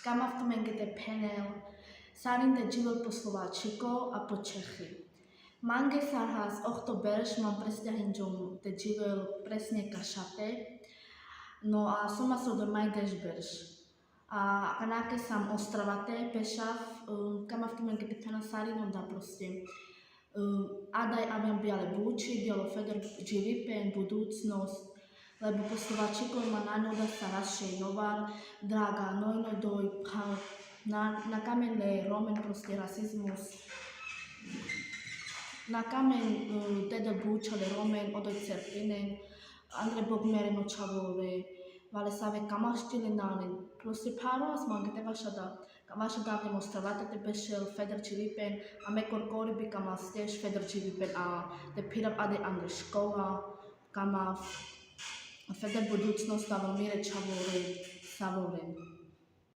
Kama v tom je panel, sarin de život po Slováčiko a po Čechy. Mange sarhas oktoberš mám presne hinjom de život presne kašate, no a soma so do majdešberš. A kanake sam ostravate pešav, kama v tom je panel sarin onda proste. Adaj aviam biale buči, bialo feder živipen, budúcnosť, lebo po Slováčiku ma na ňu da sa rašej novar, draga, nojno doj, na kamene romen proste rasizmus. Na kamen teda bučale romen, odoj cerpinen, Andre Bogmere nočavore, vale save kamaštile nane, proste páros mangete vaša da demonstravate te bešel feder živipen, a me korkori bi kama steš feder živipen, a te pirab ade andre škola, kama feder budućnost, a mire čavore, savore.